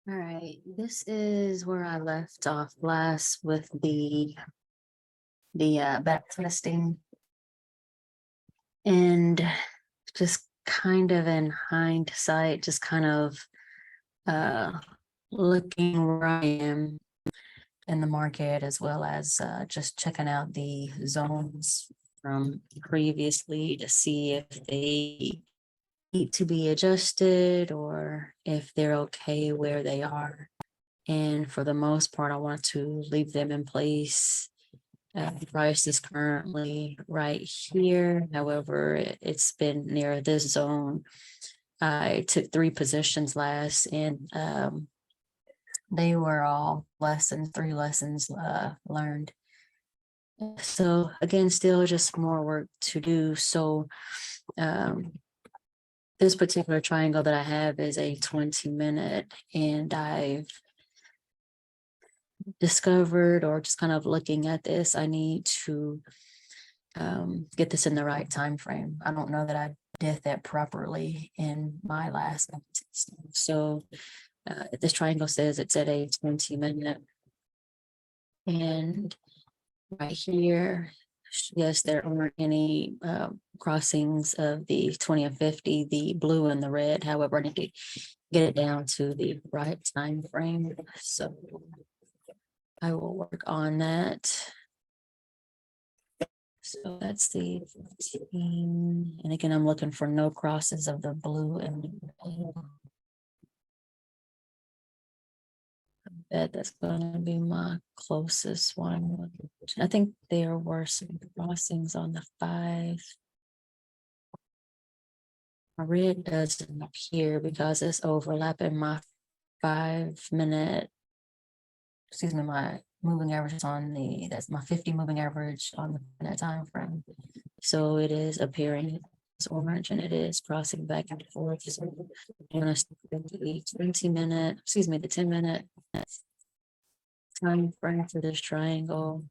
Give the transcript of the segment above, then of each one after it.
All right, this is where I left off last with the back testing, and just kind of in hindsight, just kind of uh looking where I am in the market, as well as just checking out the zones from previously to see if they need to be adjusted or if they're okay where they are. And for the most part, I want to leave them in place. The price is currently right here. However, it's been near this zone. I took 3 positions last, and they were all lessons, 3 lessons learned. So again, still just more work to do. So this particular triangle that I have is a 20-minute, and I've discovered, or just kind of looking at this, I need to get this in the right time frame. I don't know that I did that properly in my last testing. So this triangle says it's at a 20-minute, and right here, yes, there aren't any crossings of the 20 and 50, the blue and the red. However, I need to get it down to the right time frame. So I will work on that. So that's the 14. And again, I'm looking for no crosses of the blue and the red. I bet that's gonna be my closest one. I think there were some crossings on the 5. My red doesn't appear because it's overlapping my 5-minute, excuse me, my moving average is on that's my 50 moving average on that time frame. So it is appearing as orange, and it is crossing back and forth. So I'm gonna stick with the 20-minute, excuse me, the 10-minute time frame for this triangle.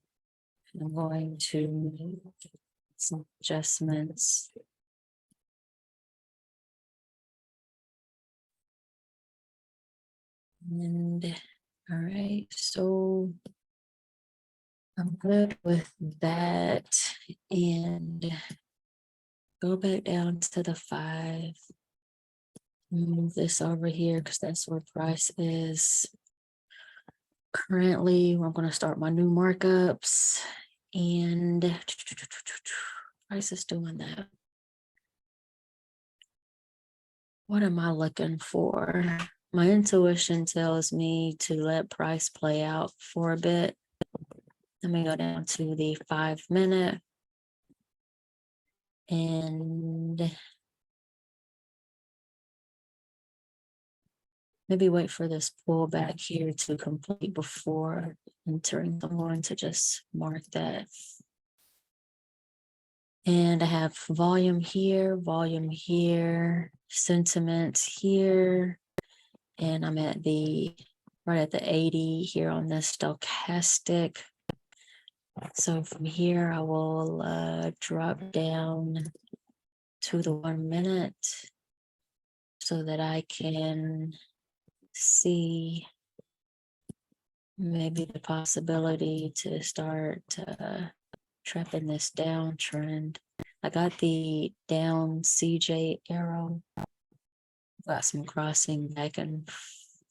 I'm going to make some adjustments. And all right, so I'm good with that. And go back down to the 5. Move this over here because that's where price is currently. I'm going to start my new markups, and price is doing that. What am I looking for? My intuition tells me to let price play out for a bit. Let me go down to the 5-minute, and maybe wait for this pullback here to complete before entering. I'm going to just mark that. And I have volume here, sentiment here, and I'm at right at the 80 here on this stochastic. So from here, I will drop down to the 1-minute so that I can see maybe the possibility to start trapping this downtrend. I got the down CJ arrow. Got some crossing back and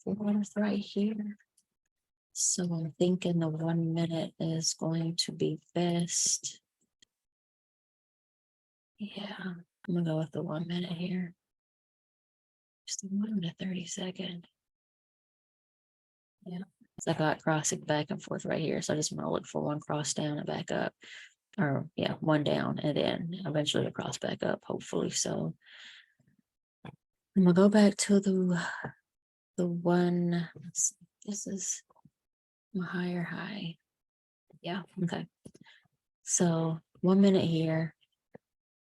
forth right here. So I'm thinking the 1-minute is going to be best. Yeah, I'm gonna go with the 1-minute here. Just the 1 to 30-second. Yeah, so I got crossing back and forth right here. So I just want to look for one cross down and back up. Or yeah, one down and then eventually a cross back up, hopefully. So I'm gonna go back to the one. This is my higher high. Yeah, okay. So 1-minute here.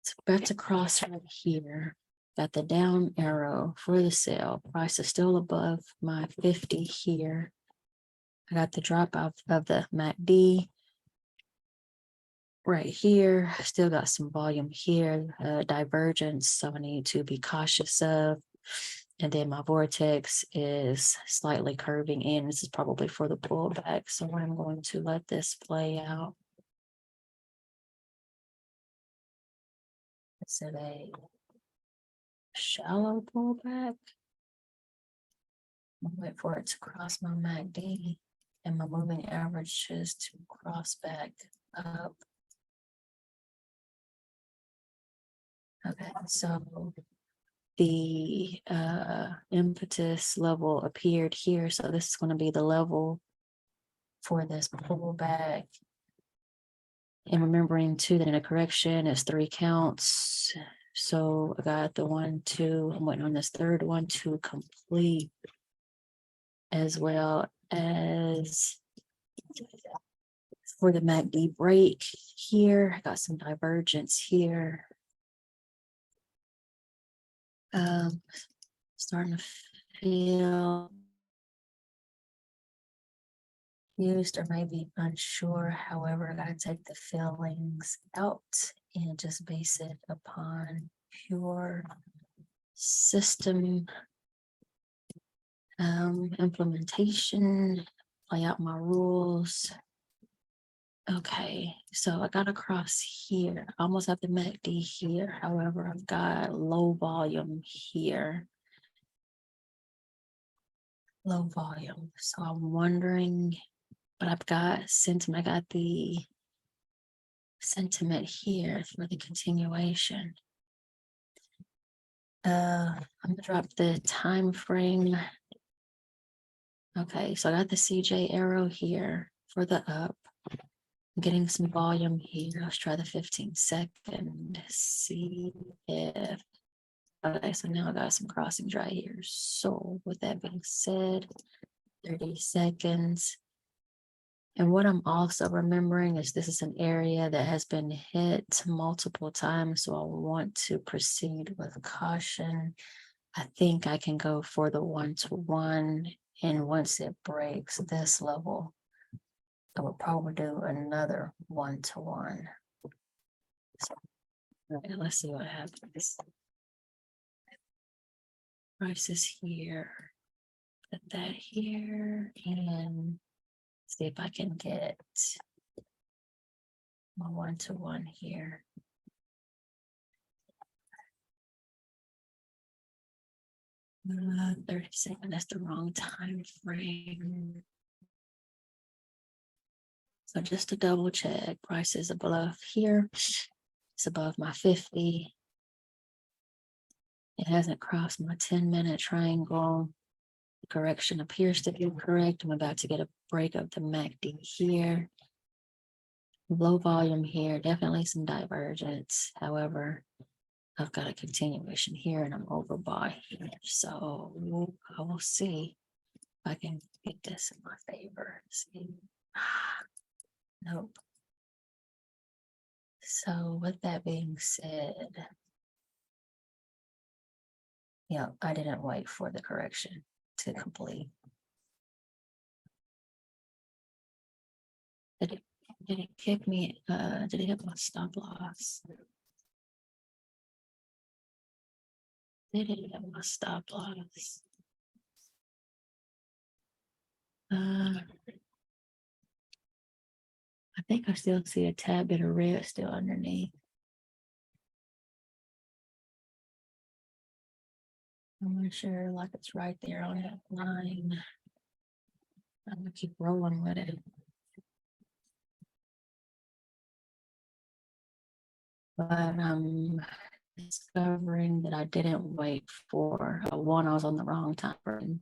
It's about to cross right here. Got the down arrow for the sale. Price is still above my 50 here. I got the drop off of the MACD right here. Still got some volume here, divergence, so I need to be cautious of. And then my vortex is slightly curving in. This is probably for the pullback. So I'm going to let this play out. Is it a shallow pullback? I'll wait for it to cross my MACD and my moving averages to cross back up. Okay, so the impetus level appeared here. So this is going to be the level for this pullback. And remembering too that in a correction is 3 counts. So I got the 1, 2, I'm waiting on this third one to complete, as well as for the MACD break here. I got some divergence here. Starting to feel used or maybe unsure. However, I gotta take the feelings out and just base it upon pure system implementation, play out my rules. Okay, so I got across here. I almost have the MACD here. However, I've got low volume here. Low volume. So I'm wondering, but I've got sentiment. I got the sentiment here for the continuation. I'm gonna drop the time frame. Okay, so I got the CJ arrow here for the up. I'm getting some volume here. Let's try the 15-second. See if. Okay, so now I got some crossings right here. So with that being said, 30 seconds. And what I'm also remembering is this is an area that has been hit multiple times. So I want to proceed with caution. I think I can go for the 1-to-1. And once it breaks this level, I will probably do another 1-to-1. So, all right, let's see what happens. Prices here, put that here, and see if I can get my 1-to-1 here. 30 seconds, that's the wrong time frame. So just to double check, price is above here. It's above my 50. It hasn't crossed my 10-minute triangle. The correction appears to be correct. I'm about to get a break of the MACD here. Low volume here, definitely some divergence. However, I've got a continuation here and I'm overbought here. So I will see if I can get this in my favor. See. Nope. So with that being said, yeah, I didn't wait for the correction to complete. Did it kick me? Did it hit my stop loss? Did it hit my stop loss? I think I still see a tad bit of red still underneath. I'm not sure, like it's right there on that line. I'm gonna keep rolling with it. But I'm discovering that I didn't wait for one. I was on the wrong time frame.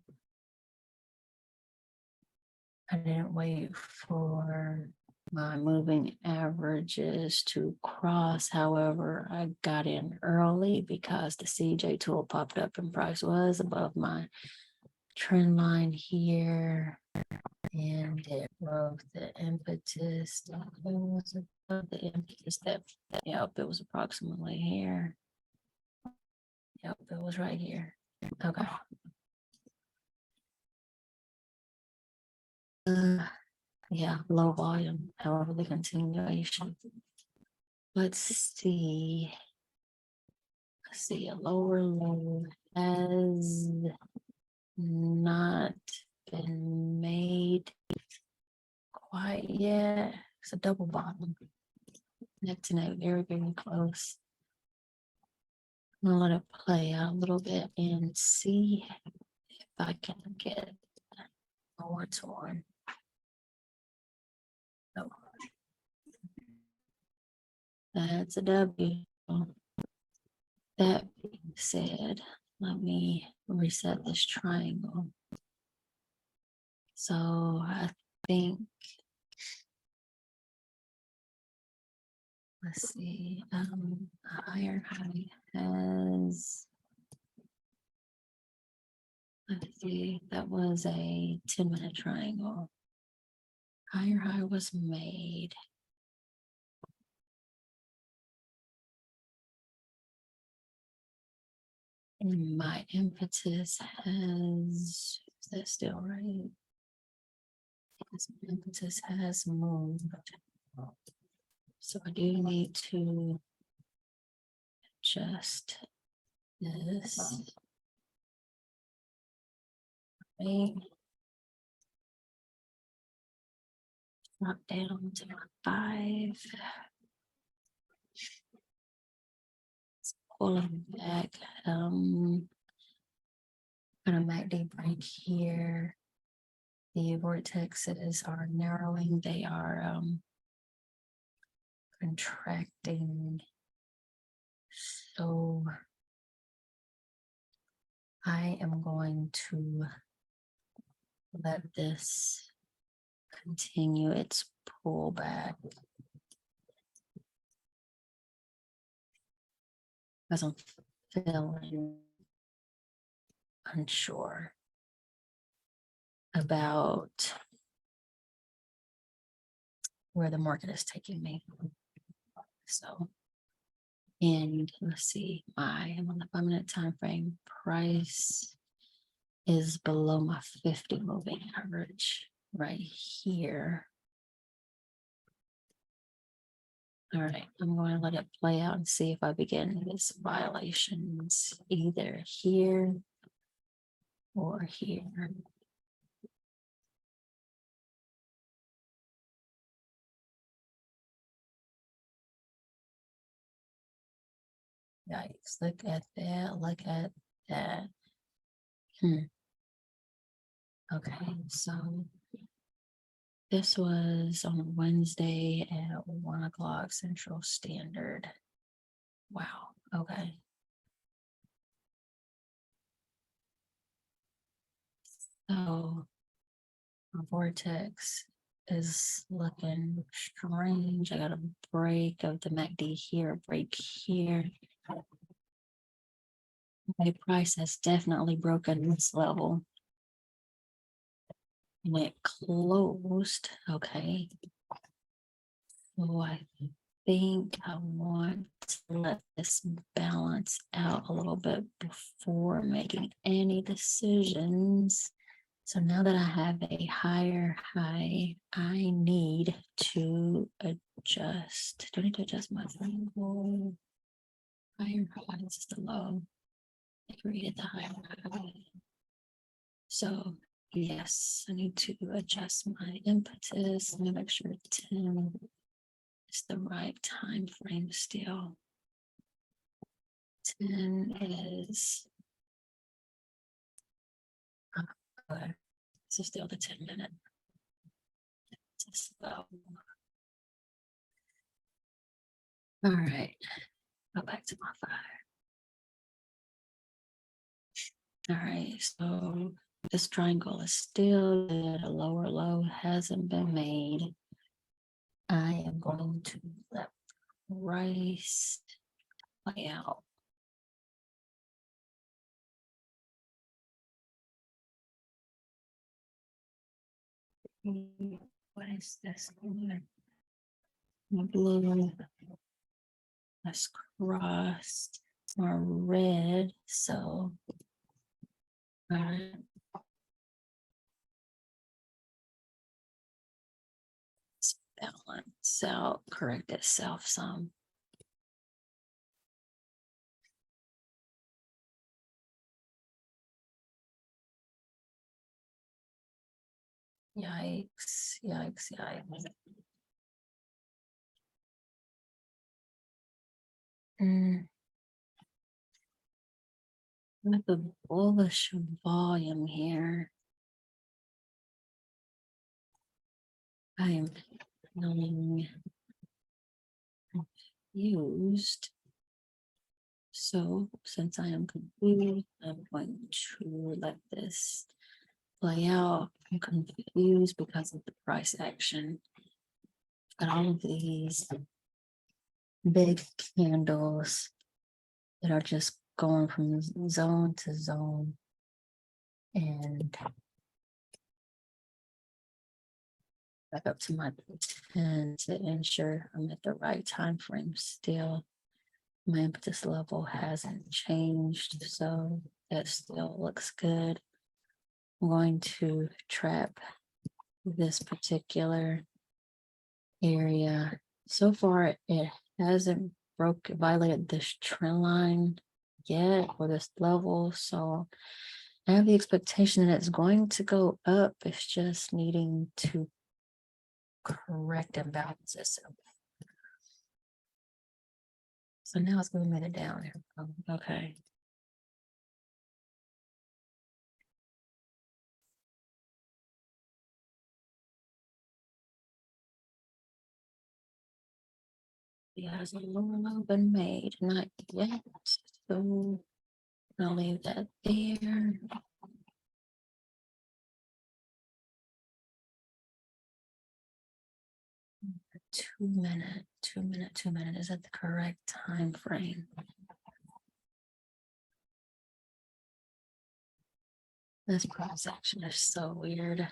I didn't wait for my moving averages to cross. However, I got in early because the CJ tool popped up and price was above my trend line here. And it broke the impetus. It was above the impetus that, yep, it was approximately here. Yep, it was right here. Okay. Yeah, low volume. However, the continuation. Let's see. let's see, a lower low has not been made quite yet. It's a double bottom. Neck to neck, very, very close. I'm gonna let it play out a little bit and see if I can get more torn. Oh, that's a W. That being said, let me reset this triangle. So I think, let's see, higher high has, let's see, that was a 10-minute triangle. Higher high was made. And my impetus has, is that still right? Yes, my impetus has moved. So I do need to adjust this. Right. Drop down to my 5. Pulling back. Gonna MACD break here. The vortexes are narrowing. They are contracting. So I am going to let this continue its pullback. Because I'm feeling unsure about where the market is taking me. So, and let's see, I am on the 5-minute time frame. Price is below my 50 moving average right here. All right, I'm going to let it play out and see if I begin this violations either here or here. Yikes, look at that, look at that. Okay, so this was on Wednesday at 1 o'clock Central Standard. Wow, okay. So my vortex is looking strange. I got a break of the MACD here, a break here. My price has definitely broken this level. When it closed, okay. So I think I want to let this balance out a little bit before making any decisions. So now that I have a higher high, I need to adjust. Do I need to adjust my triangle? Higher high is the low. I created the higher high. So yes, I need to adjust my impetus. Let me make sure 10 is the right time frame still. 10 is okay. This is still the 10-minute. So, all right, go back to my 5. All right, so this triangle is still at a lower low, hasn't been made. I am going to let price play out. What is this? My blue has crossed my red, so balance out, correct itself some. Yikes, yikes, yikes. With the bullish volume here. I am feeling confused. So since I am confused, I'm going to let this play out. I'm confused because of the price action. Got all of these big candles that are just going from zone to zone. And back up to my 10 to ensure I'm at the right time frame still. My impetus level hasn't changed, so that still looks good. I'm going to trap this particular area. So far, it hasn't violated this trend line yet or this level, so I have the expectation that it's going to go up. It's just needing to correct and balance itself. So now it's moving it down here. Okay. It has a lower low been made, not yet. So I'll leave that there. 2 minute, 2 minute, 2 minute. Is that the correct time frame? This cross section is so weird.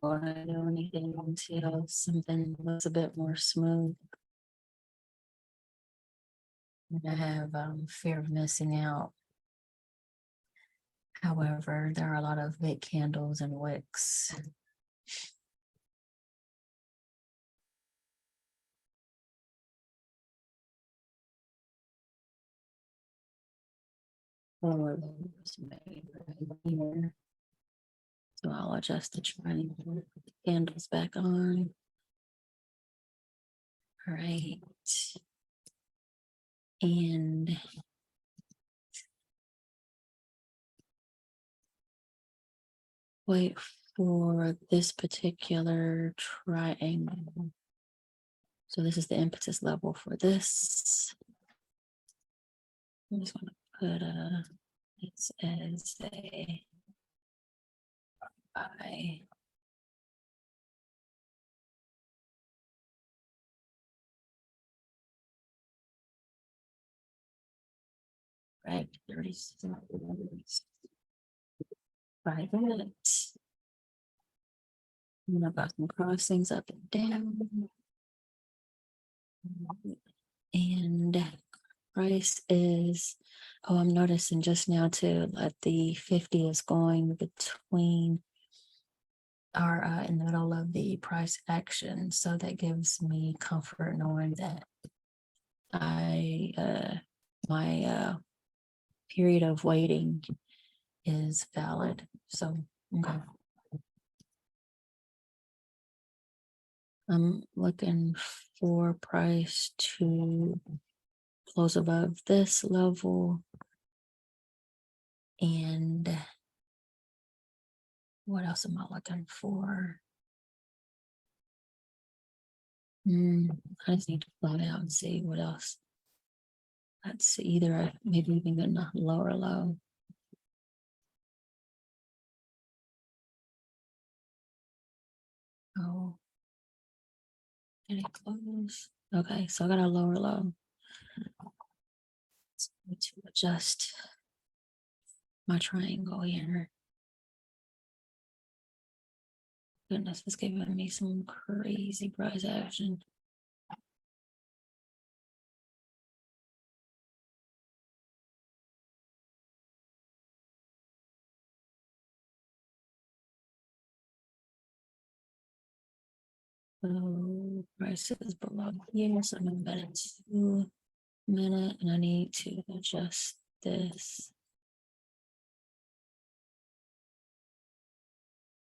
Or I do anything until something looks a bit more smooth. And I have fear of missing out. However, there are a lot of big candles and wicks. Lower lows made right here. So I'll adjust the triangle, put the candles back on. All right. And wait for this particular triangle. So this is the impetus level for this. I'm just going to put this as a I. Right, 37. Right, that. And I've got some crossings up and down. And price is, oh, I'm noticing just now too, that the 50 is going between are in the middle of the price action. So that gives me comfort knowing that my period of waiting is valid. So okay. I'm looking for price to close above this level. And what else am I looking for? I just need to plot out and see what else. Let's see, either maybe even a lower low. Oh, can it close? Okay, so I got a lower low. To adjust my triangle here. Goodness, it's giving me some crazy price action. So price is below here, so I'm gonna bet it's 2 minute and I need to adjust this.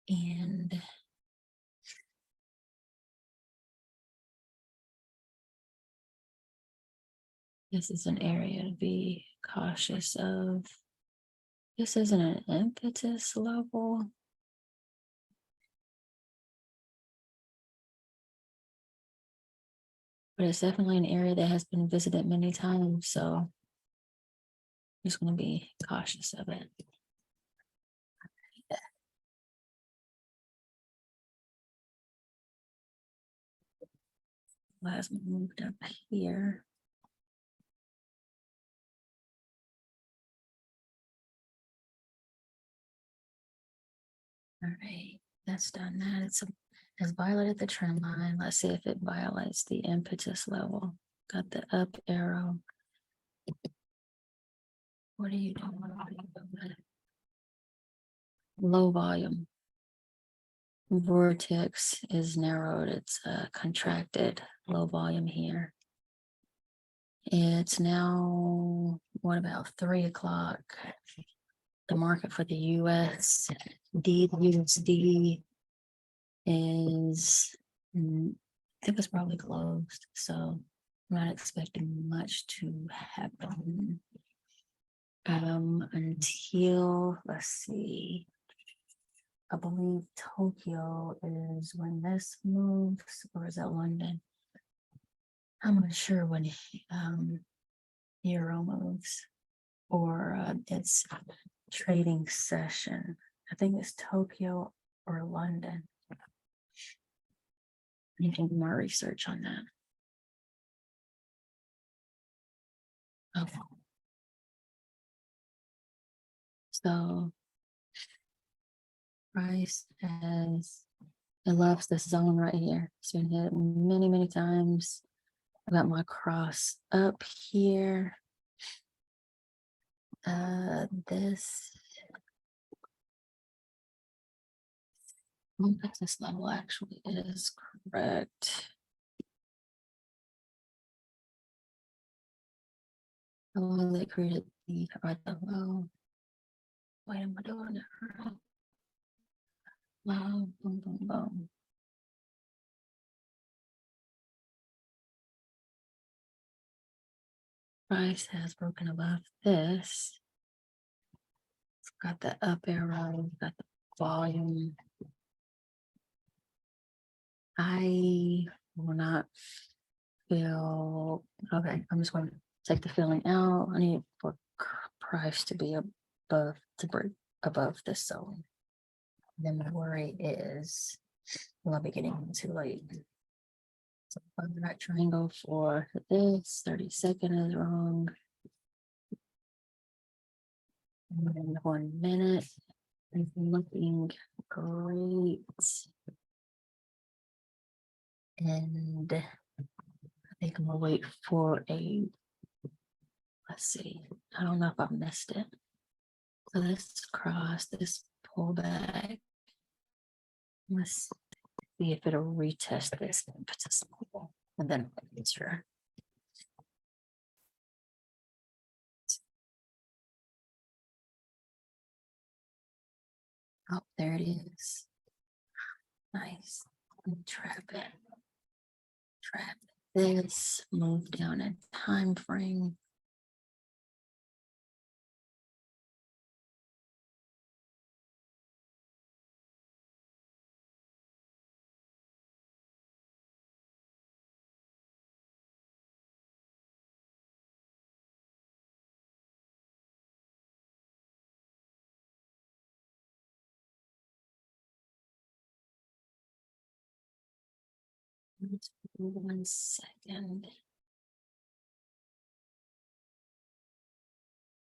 And this is an area to be cautious of. This isn't an impetus level. But it's definitely an area that has been visited many times, so I'm just going to be cautious of it. Plasma moved up here. All right, that's done that. It's violated the trend line. Let's see if it violates the impetus level. Got the up arrow. What are you doing? Low volume. Vortex is narrowed. It's contracted. Low volume here. It's now, what about 3 o'clock? The market for the US, the USD is, I think it's probably closed. So I'm not expecting much to happen until, let's see, I believe Tokyo is when this moves, or is that London? I'm not sure when Euro moves, or it's trading session. I think it's Tokyo or London. I need to do more research on that. Okay. So price has, it loves this zone right here. It's been hit many, many times. I got my cross up here. This this level actually is correct. Oh, they created the right level. Wait, am I doing it right? Wow, boom, boom, boom. Price has broken above this. It's got the up arrow, got the volume. I will not feel, okay, I'm just going to take the feeling out. I need for price to be above, to break above this zone. Then my worry is, will I be getting too late? So on the right triangle for this, 32nd is wrong. And then 1 minute is looking great. And I think I'm gonna wait for a, let's see, I don't know if I missed it. So this cross, this pullback. Let's see if it'll retest this impetus level, and then it's sure. Oh, there it is. Nice. Trap it. Trap this. Move down a time frame. Let's do 1 second.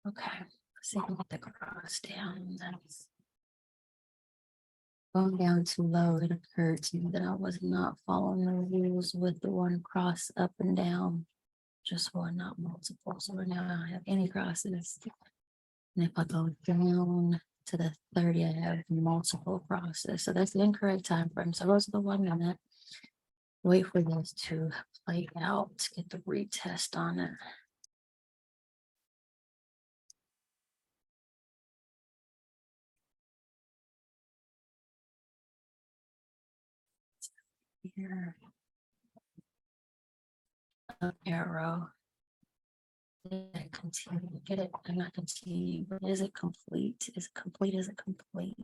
Okay, let's see if we get the cross down. That's going down too low. It occurred to me that I was not following the rules with the one cross up and down, just one, not multiple. So now I don't have any crosses. And if I go down to the 30, I have multiple crosses. So that's the incorrect time frame. So those are the 1 minute. Wait for this to play out, get the retest on it. here. Up arrow. Continue, get it, I'm not continue, but is it complete? Is it complete? Is it complete?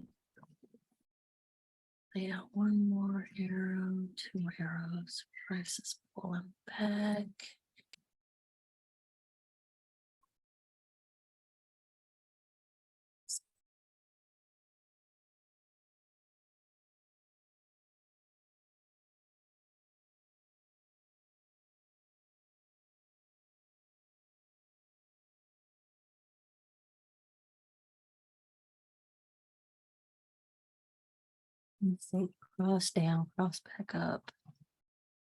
Yeah, one more arrow, two more arrows, price is pulling back. Let's see, cross down, cross back up.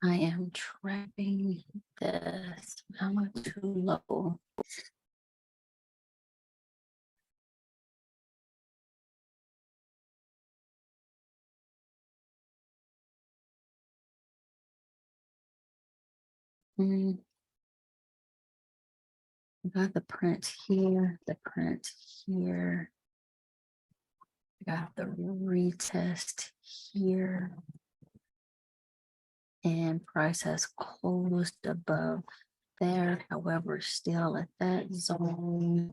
I am trapping this. I'm too low. Mm, I got the print here, the print here. I got the retest here. And price has closed above there, however, still at that zone.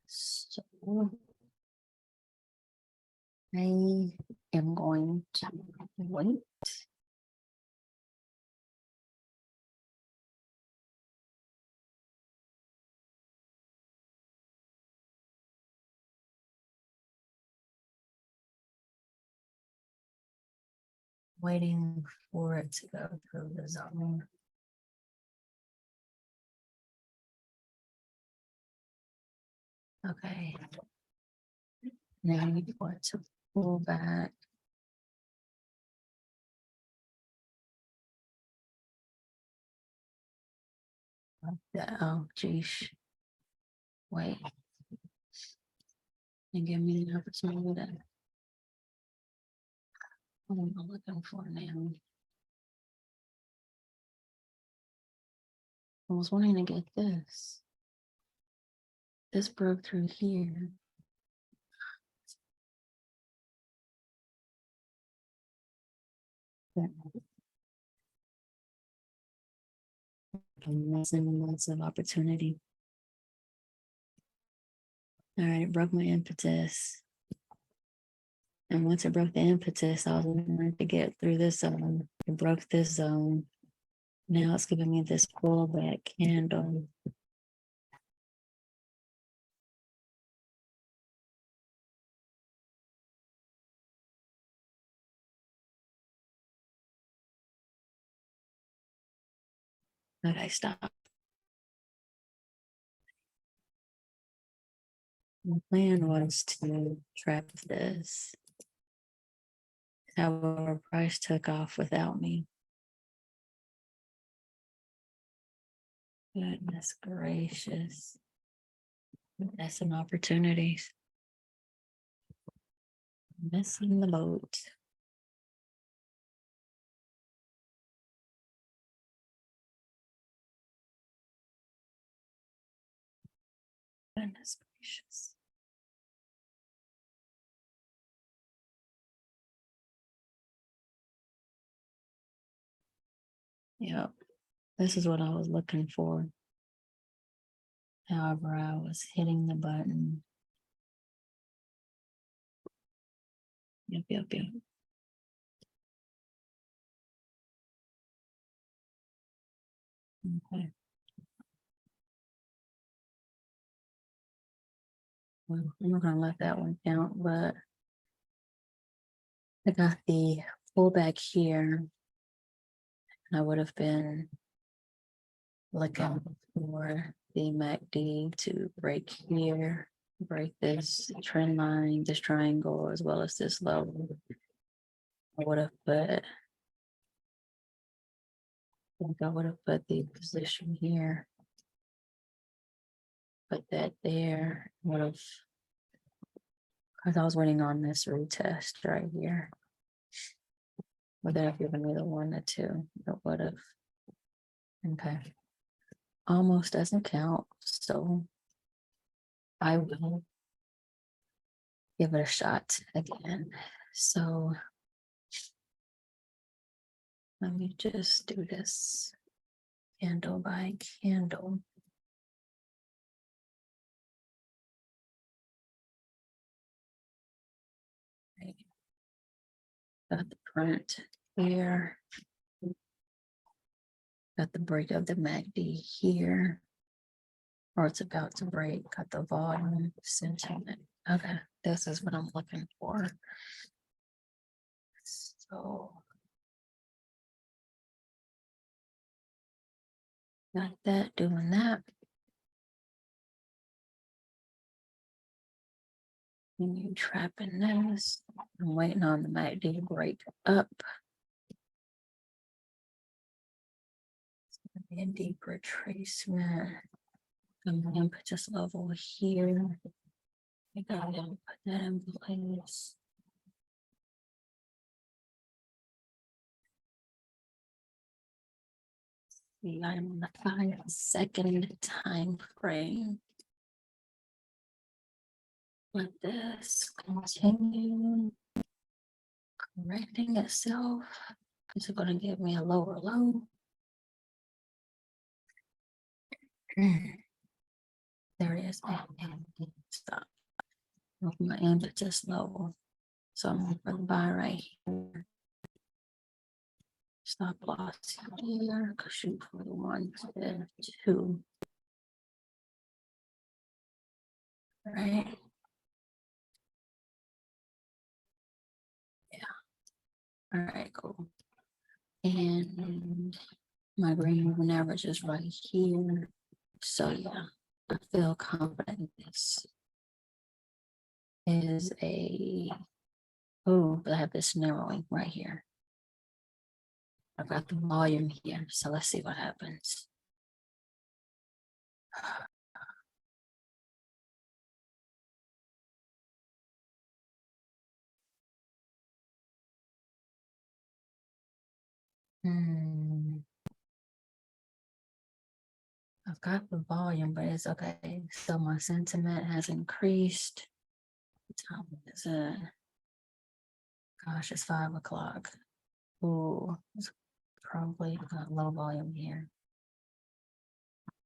So I am going to wait. Waiting for it to go through the zone. Okay. Now I need for it to pull back. Like that. Oh, geez. Wait. And give me the opportunity to. What am I looking for now? I was wanting to get this. This broke through here. Lots and lots of opportunity. All right, it broke my impetus. And once it broke the impetus, I was wanting to get through this zone. It broke this zone. Now it's giving me this pullback candle. Okay, stop. My plan was to trap this. However, price took off without me. Goodness gracious. That's an opportunity. Missing the boat. Goodness gracious. Yep. This is what I was looking for. However, I was hitting the button. Yep. Okay. Well, I'm not gonna let that one count, but I got the pullback here. I would have been looking for the MACD to break here, break this trend line, this triangle, as well as this level. I would have put, I think I would have put the position here, put that there, would have, because I was waiting on this retest right here. Would that have given me the 1 to 2? It would have. Okay. Almost doesn't count, so I will give it a shot again. So Let me just do this candle by candle. Right. Got the print here. Got the break of the MACD here. Or it's about to break. Got the volume sentiment. Okay, this is what I'm looking for. So got that, doing that. And you trapping this. I'm waiting on the MACD to break up. It's gonna be a deep retracement. I'm gonna put this level here. I gotta put that in place. See, I'm on the 5-second time frame. Let this continue correcting itself. Is it going to give me a lower low? There it is. Stop. My impetus level. So I'm going to buy right here. Stop loss here. Shoot for the 1 to 2. Right. Yeah. All right, cool. And my green moving average is right here. So yeah, I feel confident this is a, oh, but I have this narrowing right here. I've got the volume here, so let's see what happens. I've got the volume, but it's okay. So my sentiment has increased. What time is it? Gosh, it's 5 o'clock. Ooh, it's probably got low volume here.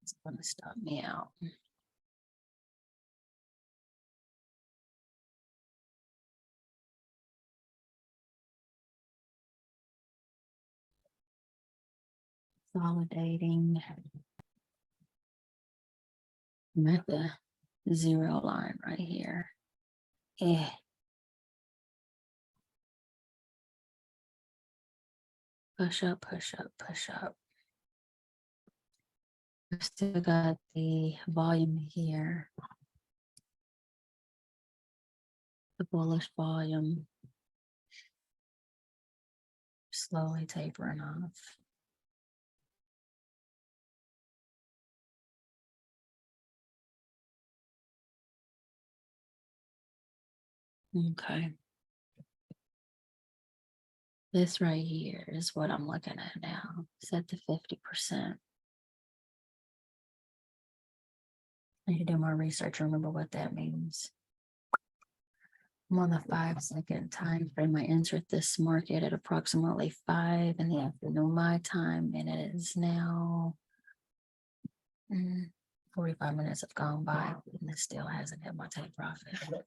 It's gonna stop me out. Consolidating. I'm at the 0 line right here. Yeah. Push up, push up, push up. I've still got the volume here. The bullish volume slowly tapering off. Okay. This right here is what I'm looking at now. Set to 50%. I need to do more research, remember what that means. I'm on the 5-second time frame. I entered this market at approximately 5 in the afternoon my time, and it is now 45 minutes have gone by, and it still hasn't hit my take profit.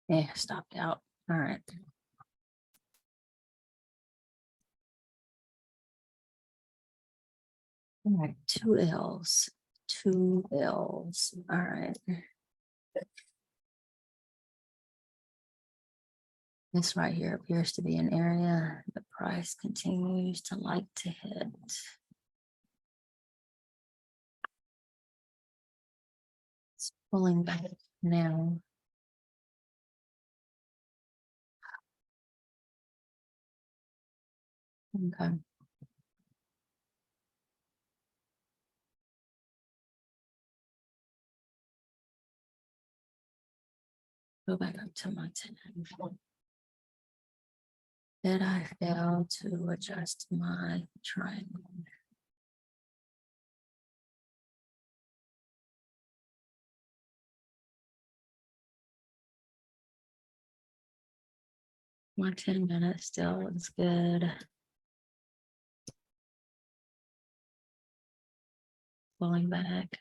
Yeah, stopped out. All right. All right, 2 L's. 2 L's. All right. This right here appears to be an area the price continues to like to hit. It's pulling back now. Okay. Go back up to my 10. Did I fail to adjust my triangle? My 10 minutes still looks good. Pulling back.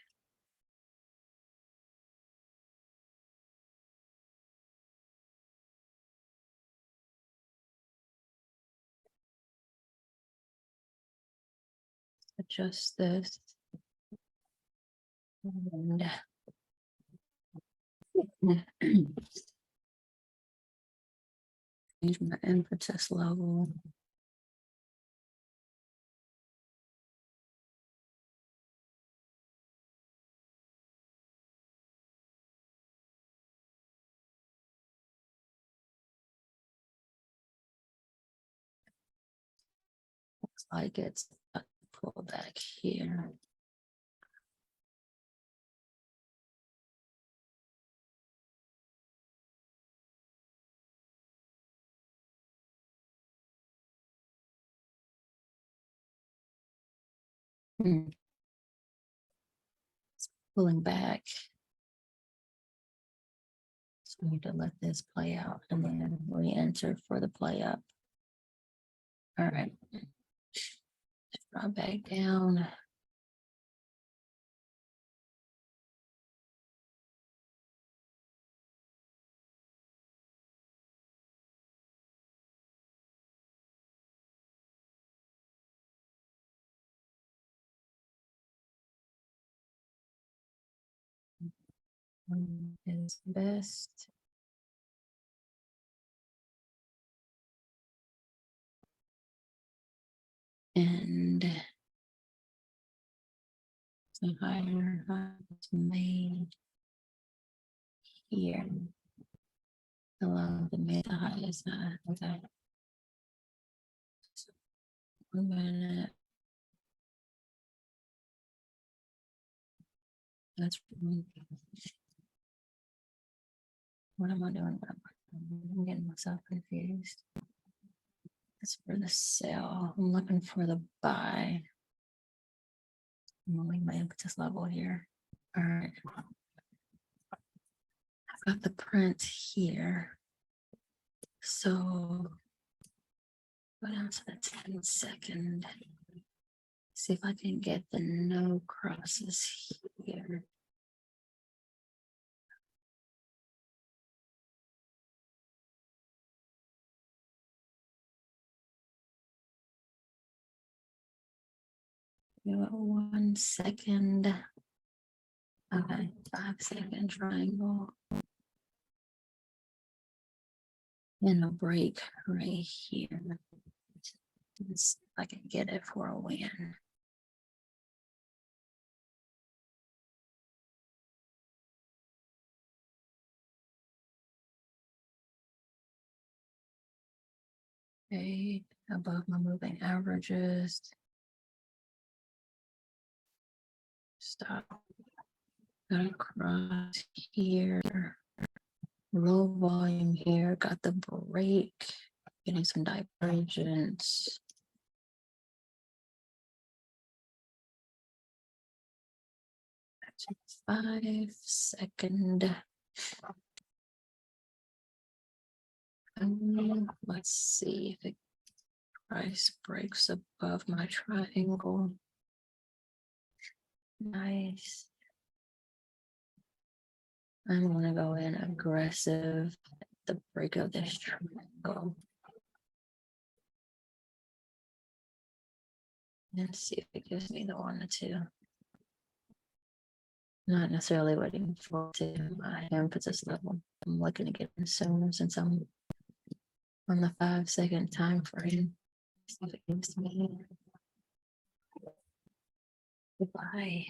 Adjust this. And change my impetus level. Looks like it's pull back here. It's pulling back. So we need to let this play out and then re-enter for the play up. All right. Drop back down. One is best. And so higher is made here. Allow the mid to highest high. Okay. So 1 minute. That's what am I doing? I'm getting myself confused. That's for the sell. I'm looking for the buy. I'm gonna leave my impetus level here. All right. I've got the print here. So go down to the 10-second. See if I can get the no crosses here. Give it 1 second. Okay, 5-second triangle. And a break right here. Let's see if I can get it for a win. Okay, above my moving averages. Stop. Got across here. Low volume here. Got the break. Getting some divergence. That's 5-second. Let's see if the price breaks above my triangle. Nice. I'm gonna go in aggressive at the break of this triangle. And see if it gives me the 1 or 2. Not necessarily waiting for it to my impetus level. I'm looking to get in sooner since I'm on the 5-second time frame. See if it gives me the buy.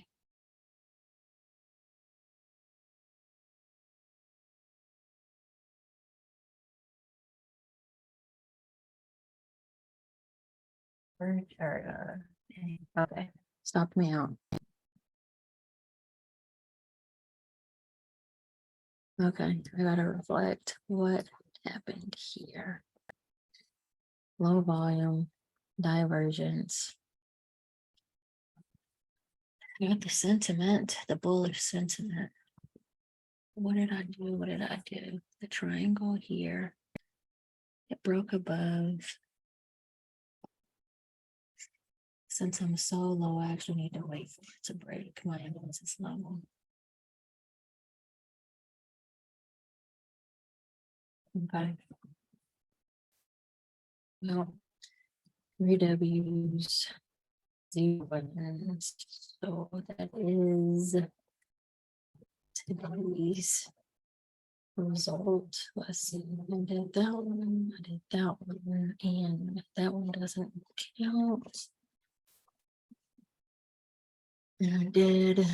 Okay, stopped me out. Okay, I gotta reflect what happened here. Low volume, divergence. I got the sentiment, the bullish sentiment. What did I do? What did I do? The triangle here. It broke above. Since I'm so low, I actually need to wait for it to break. My imbalance is low. Okay. Well, 3Ws, 0 so that is today's result. Let's see, I did that one, I did that one, and that one doesn't count. And I did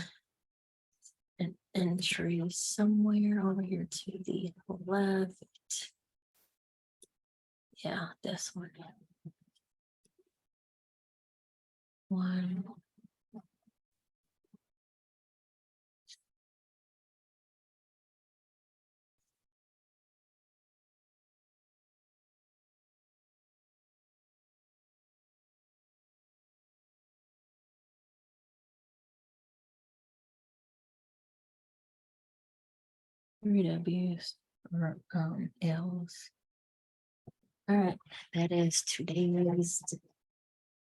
an entry somewhere over here to the left. Yeah, this one. One. Three W's or L's. All right, that is today's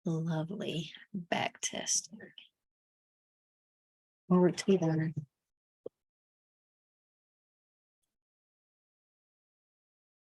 lovely back test. Over to you, Donna.